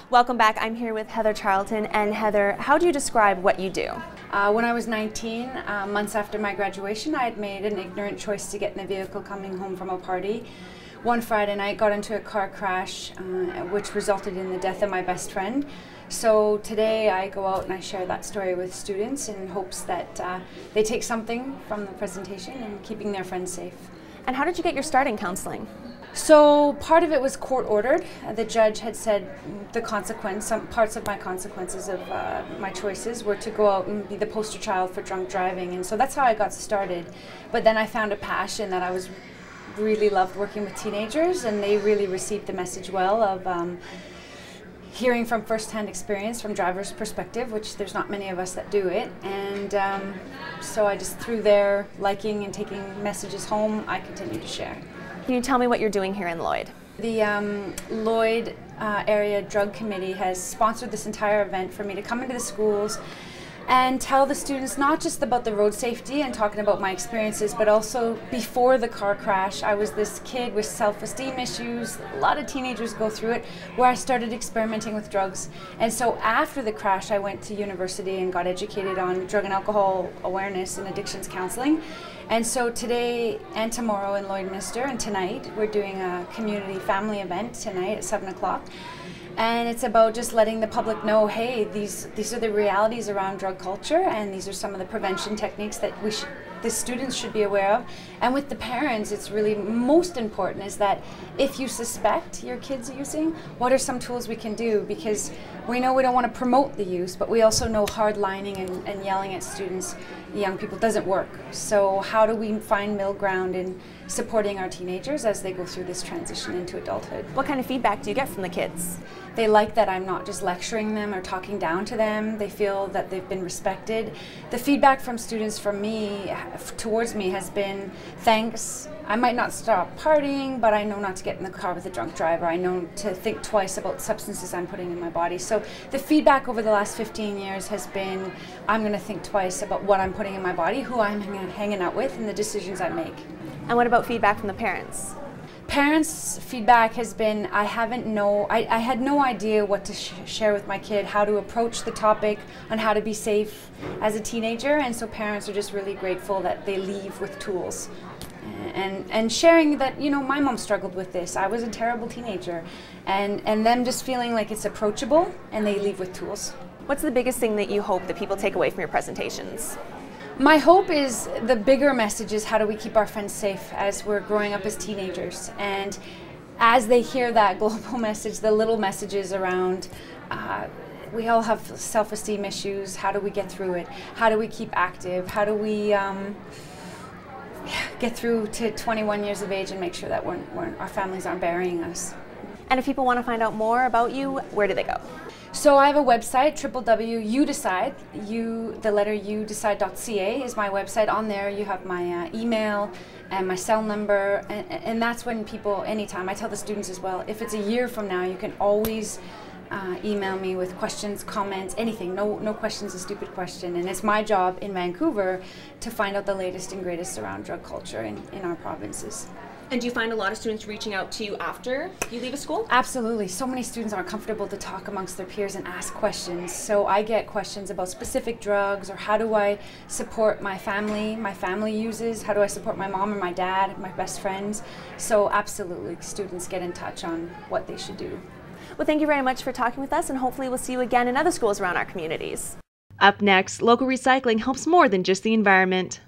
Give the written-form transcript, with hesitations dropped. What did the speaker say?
Welcome back. I'm here with Heather Charlton. And Heather, how do you describe what you do? When I was 19, months after my graduation, I had made an ignorant choice to get in a vehicle coming home from a party. One Friday night, got into a car crash, which resulted in the death of my best friend. So today I go out and I share that story with students in hopes that they take something from the presentation and keeping their friends safe. And how did you get your start in counseling? So part of it was court ordered. The judge had said some parts of my consequences of my choices were to go out and be the poster child for drunk driving, and so that's how I got started. But then I found a passion that I really loved working with teenagers, and they really received the message well of hearing from first-hand experience from driver's perspective, which there's not many of us that do it. And so I just, through their liking and taking messages home, I continue to share. Can you tell me what you're doing here in Lloyd? The Lloyd Area Drug Committee has sponsored this entire event for me to come into the schools and tell the students not just about the road safety and talking about my experiences, but also before the car crash, I was this kid with self-esteem issues. A lot of teenagers go through it, where I started experimenting with drugs. And so after the crash, I went to university and got educated on drug and alcohol awareness and addictions counseling. And so today and tomorrow in Lloydminster and tonight, we're doing a community family event tonight at 7 o'clock. And it's about just letting the public know, hey, these are the realities around drug culture, and these are some of the prevention techniques that the students should be aware of. And with the parents, it's really most important is that if you suspect your kids using, what are some tools we can do? Because we know we don't want to promote the use, but we also know hardlining and yelling at students, young people, doesn't work. So how do we find middle ground in supporting our teenagers as they go through this transition into adulthood? What kind of feedback do you get from the kids? They like that I'm not just lecturing them or talking down to them. They feel that they've been respected. The feedback from students towards me has been, thanks, I might not stop partying, but I know not to get in the car with a drunk driver. I know to think twice about substances I'm putting in my body. So the feedback over the last 15 years has been, I'm going to think twice about what I'm putting in my body, who I'm hanging out with, and the decisions I make. And what about feedback from the parents? Parents' feedback has been, I had no idea what to share with my kid, how to approach the topic on how to be safe as a teenager, and so parents are just really grateful that they leave with tools. And sharing that, you know, my mom struggled with this, I was a terrible teenager, and them just feeling like it's approachable and they leave with tools. What's the biggest thing that you hope that people take away from your presentations? My hope is the bigger message is how do we keep our friends safe as we're growing up as teenagers, and as they hear that global message, the little messages around we all have self-esteem issues, how do we get through it, how do we keep active, how do we get through to 21 years of age and make sure that our families aren't burying us. And if people want to find out more about you, where do they go? So I have a website, www.youdecide, the letter udecide.ca is my website. On there you have my email and my cell number, and that's when people, anytime, I tell the students as well, if it's a year from now, you can always email me with questions, comments, anything. No question's a stupid question, and it's my job in Vancouver to find out the latest and greatest around drug culture in our provinces. And do you find a lot of students reaching out to you after you leave a school? Absolutely. So many students aren't comfortable to talk amongst their peers and ask questions. So I get questions about specific drugs, or how do I support my family uses, how do I support my mom or my dad, my best friends. So absolutely, students get in touch on what they should do. Well, thank you very much for talking with us, and hopefully we'll see you again in other schools around our communities. Up next, local recycling helps more than just the environment.